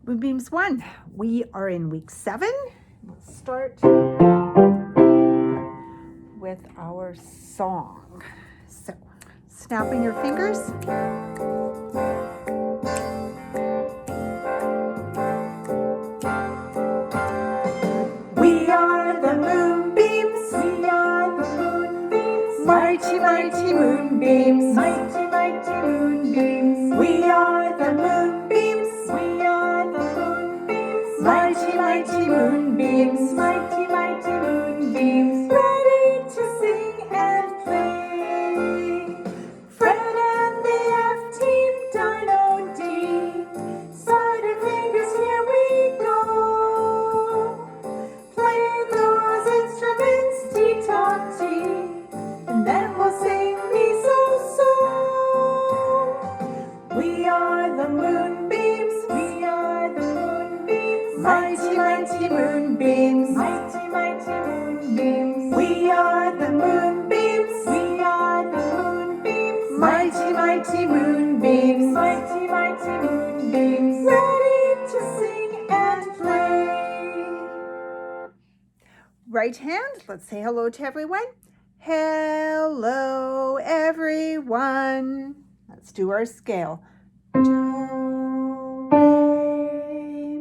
Moonbeams 1. We are in week 7. Let's start with our song. So, snapping your fingers. We are the moonbeams. We are the moonbeams. Mighty, mighty moonbeams. Mighty, mighty moonbeams. We are the moonbeams. We are the moonbeams. Mighty, mighty moonbeams. Mighty, mighty moonbeams. Ready to sing and play. Fred and the F team, Dino D. Spider fingers, here we go. Play those instruments, T-top-T. And then we'll sing me so. We are the moonbeams. We are the moonbeams. Mighty, mighty moonbeams. Mighty, mighty moonbeams. We are the moonbeams. We are the moonbeams. Mighty, mighty moonbeams. Mighty, mighty moonbeams. Ready to sing and play. Right hand, let's say hello to everyone. Hello, everyone. Let's do our scale. Do, re,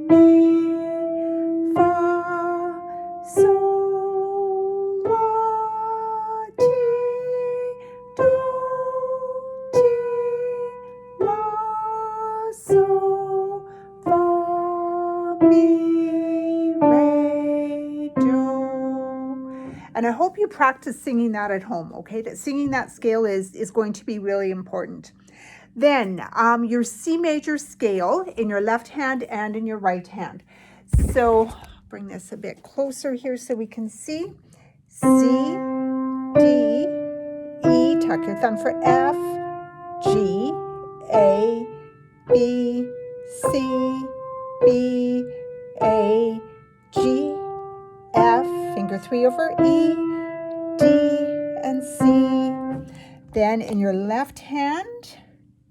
mi, fa, sol, la, ti, do, ti, la, sol, fa, mi, re, do. And I hope you practice singing that at home, okay? That singing that scale is going to be really important. Then your C major scale in your left hand and in your right hand. So bring this a bit closer here so we can see. C, D, E, tuck your thumb for F, G, A, B, C, B, A, G, F, finger 3 over E, D, and C. Then in your left hand,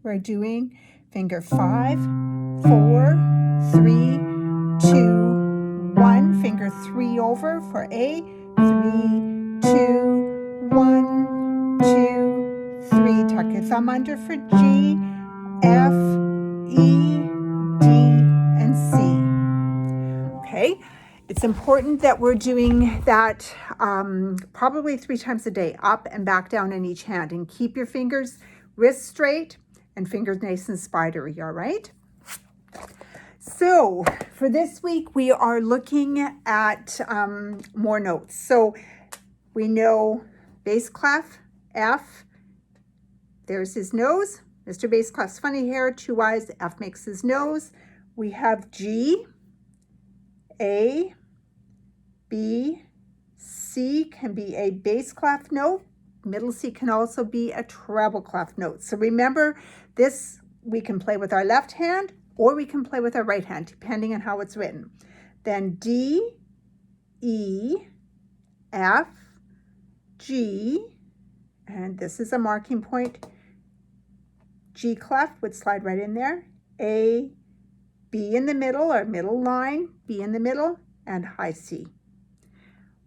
we're doing finger 5, 4, 3, 2, 1. Finger 3 over for A, 3, 2, 1, 2, 3. Tuck your thumb under for G, F, E, D, and C. Okay? It's important that we're doing that probably 3 times a day, up and back down in each hand. And keep your fingers wrists straight and fingers nice and spidery, all right? So for this week, we are looking at more notes. So we know bass clef, F, there's his nose. Mr. Bass clef's funny hair, 2 eyes, F makes his nose. We have G, A, B, C can be a bass clef note. Middle C can also be a treble clef note. So remember, this we can play with our left hand or we can play with our right hand, depending on how it's written. Then D, E, F, G, and this is a marking point. G clef would slide right in there. A, B in the middle, or middle line, B in the middle, and high C.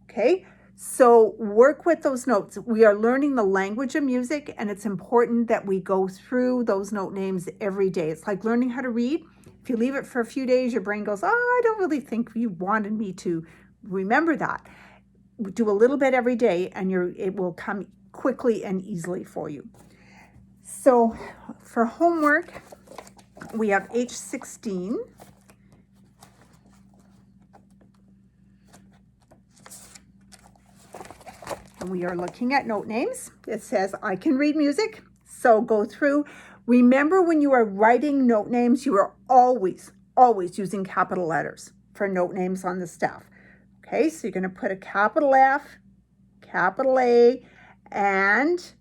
Okay, so work with those notes. We are learning the language of music, and it's important that we go through those note names every day. It's like learning how to read. If you leave it for a few days, your brain goes, oh, I don't really think you wanted me to remember that. Do a little bit every day, and it will come quickly and easily for you. So for homework, we have H16. And we are looking at note names. It says, I can read music. So go through. Remember, when you are writing note names, you are always using capital letters for note names on the staff. Okay, so you're going to put a capital F, capital A, and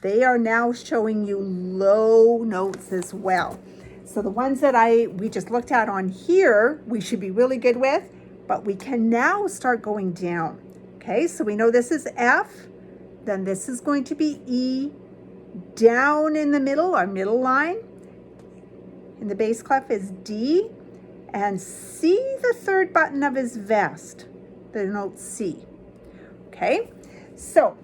they are now showing you low notes as well. So the ones that we just looked at on here, we should be really good with, but we can now start going down. Okay, so we know this is F, then this is going to be E, down in the middle, our middle line, in the bass clef is D, and see the third button of his vest, the note C. Okay, so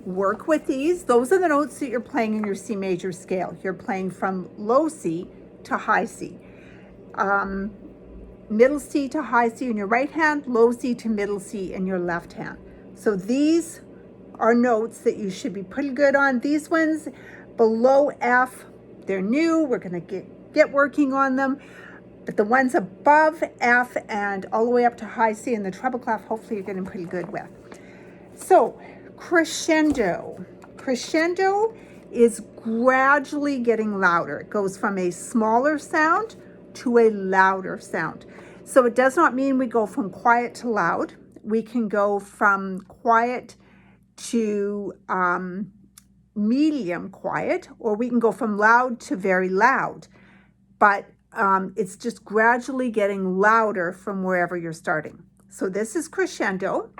work with these. Those are the notes that you're playing in your C major scale. You're playing from low C to high C. Middle C to high C in your right hand, low C to middle C in your left hand. So these are notes that you should be pretty good on. These ones below F, they're new. We're going to get working on them. But the ones above F and all the way up to high C in the treble clef, hopefully you're getting pretty good with. So crescendo. Crescendo is gradually getting louder. It goes from a smaller sound to a louder sound. So it does not mean we go from quiet to loud. We can go from quiet to medium quiet, or we can go from loud to very loud. But it's just gradually getting louder from wherever you're starting. So this is crescendo.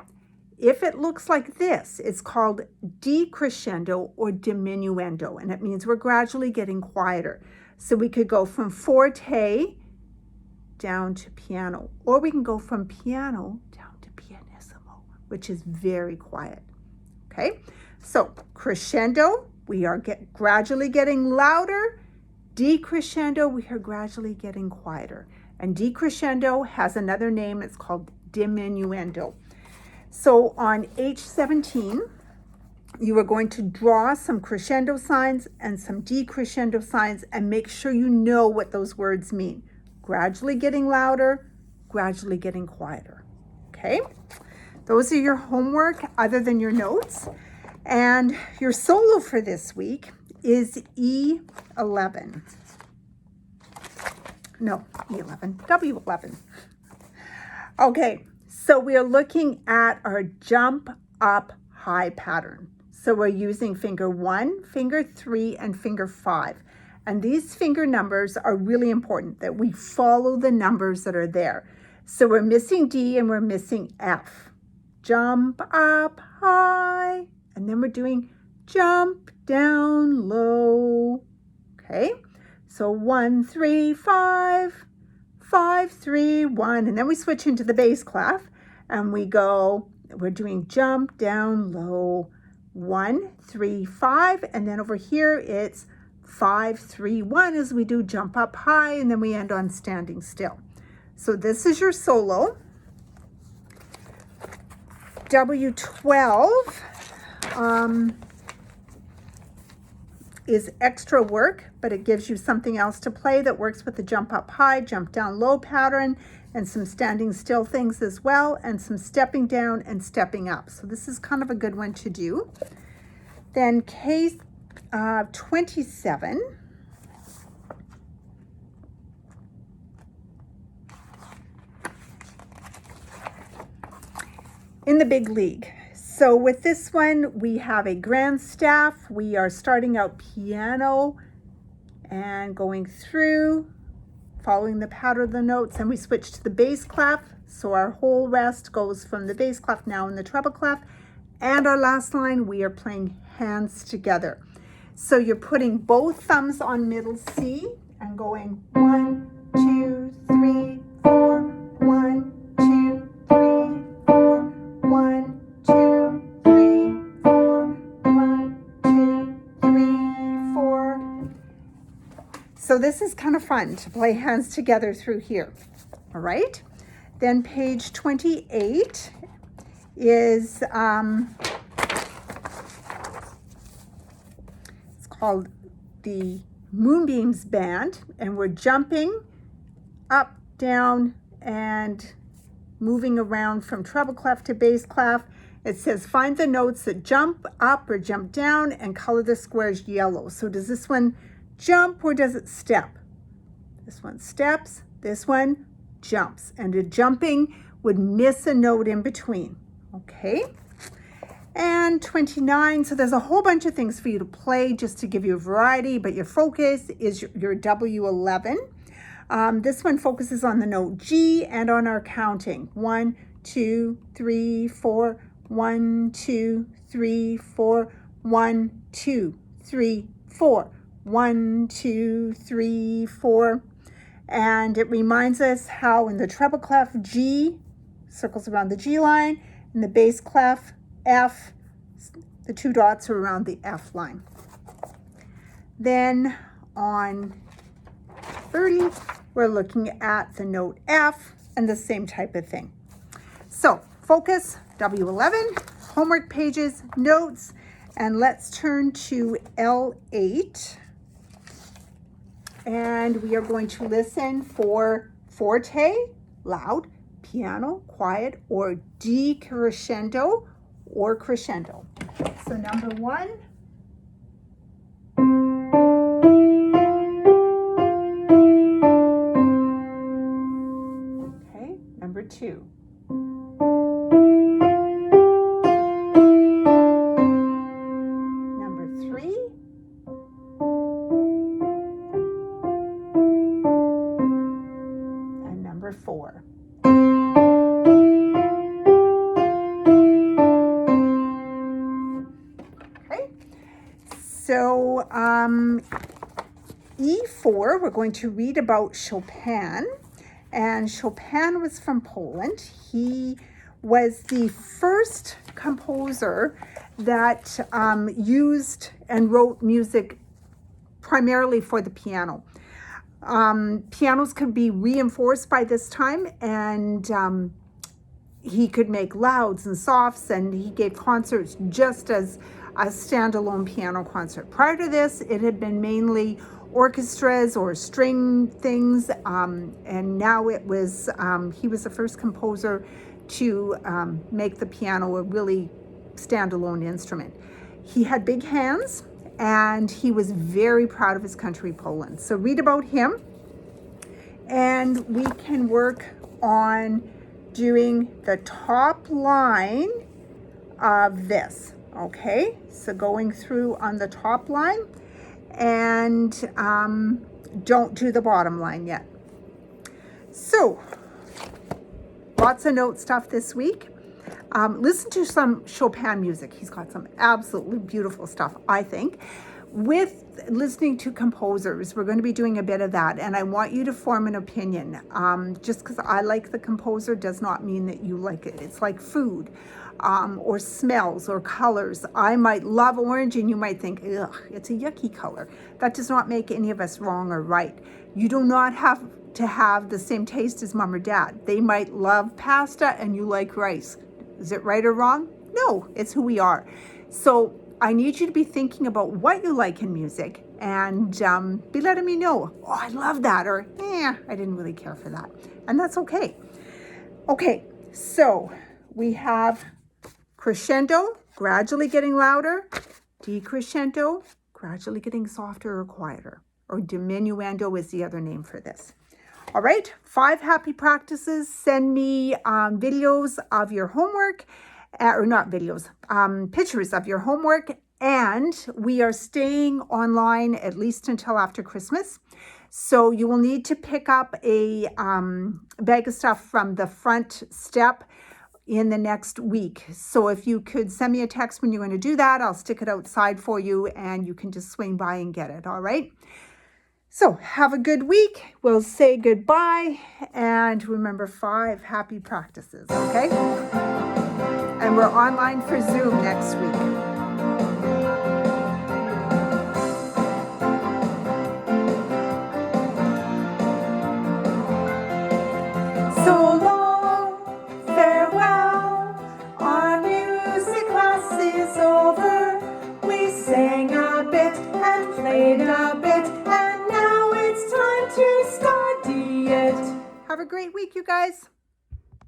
If it looks like this, it's called decrescendo or diminuendo, and it means we're gradually getting quieter. So we could go from forte down to piano, or we can go from piano down to pianissimo, which is very quiet. Okay, so crescendo, we are gradually getting louder. Decrescendo, we are gradually getting quieter. And decrescendo has another name, it's called diminuendo. So on H17, you are going to draw some crescendo signs and some decrescendo signs and make sure you know what those words mean. Gradually getting louder, gradually getting quieter. Okay? Those are your homework other than your notes. And your solo for this week is E11. No, E11, W11. Okay, so we are looking at our jump up high pattern. So we're using finger 1, finger 3, and finger 5. And these finger numbers are really important that we follow the numbers that are there. So we're missing D and we're missing F. Jump up high, and then we're doing jump down low. Okay, so 1, 3, 5, 5, 3, 1, and then we switch into the bass clef and we're doing jump down low, 1, 3, 5, and then over here it's 5, 3, 1 as we do jump up high, and then we end on standing still. So this is your solo. W12 is extra work, but it gives you something else to play that works with the jump up high, jump down low pattern, and some standing still things as well, and some stepping down and stepping up. So this is kind of a good one to do. Then case 27. In the big league. So with this one, we have a grand staff. We are starting out piano and going through, following the pattern of the notes, and we switch to the bass clef. So our whole rest goes from the bass clef now in the treble clef. And our last line, we are playing hands together. So you're putting both thumbs on middle C and going 1, 2, 3, 4, 1, 2, 3, 4, 1, 2, 3, 4, 1, 2, 3, 4. So this is kind of fun to play hands together through here. All right. Then page 28 is it's called the Moonbeams Band, and we're jumping up, down, and moving around from treble clef to bass clef. It says find the notes that jump up or jump down and color the squares yellow. So does this one jump or does it step? This one steps, this one jumps, and a jumping would miss a note in between. Okay, and 29, so there's a whole bunch of things for you to play just to give you a variety, but your focus is your W11. This one focuses on the note G and on our counting. 1, 2, 3, 4, 1, 2, 3, 4, 1, 2, 3, 4, 1, 2, 3, 4. And it reminds us how in the treble clef G, circles around the G line, and the bass clef F, the 2 dots are around the F line. Then on 30, we're looking at the note F and the same type of thing. So focus, W11, homework pages, notes, and let's turn to L8. And we are going to listen for forte, loud, piano, quiet, or decrescendo or crescendo. So number 1. Okay, number 2. Number 3. And number 4. Okay, so E4, we're going to read about Chopin. And Chopin was from Poland. He was the first composer that used and wrote music primarily for the piano. Pianos could be reinforced by this time, and he could make louds and softs, and he gave concerts just as a standalone piano concert. Prior to this, it had been mainly orchestras or string things, and now it was, he was the first composer to make the piano a really standalone instrument. He had big hands, and he was very proud of his country, Poland. So read about him, and we can work on doing the top line of this. Okay, so going through on the top line, and don't do the bottom line yet. So lots of note stuff this week. Listen to some Chopin music. He's got some absolutely beautiful stuff, I think. With listening to composers, we're going to be doing a bit of that, and I want you to form an opinion. Just because I like the composer does not mean that you like it. It's like food, or smells or colors. I might love orange and you might think, ugh, it's a yucky color. That does not make any of us wrong or right. You do not have to have the same taste as mom or dad. They might love pasta and you like rice. Is it right or wrong? No, it's who we are. So I need you to be thinking about what you like in music and be letting me know, oh, I love that, or I didn't really care for that. And that's okay. Okay, so we have crescendo, gradually getting louder, decrescendo, gradually getting softer or quieter, or diminuendo is the other name for this. All right, 5 happy practices. Send me videos of your homework, or not videos, pictures of your homework. And we are staying online at least until after Christmas. So you will need to pick up a bag of stuff from the front step in the next week. So if you could send me a text when you're going to do that, I'll stick it outside for you and you can just swing by and get it. All right. So have a good week. We'll say goodbye and remember 5 happy practices. Okay. And we're online for Zoom next week. So long, farewell, our music class is over. We sang a bit and played a bit, and now it's time to study it. Have a great week, you guys.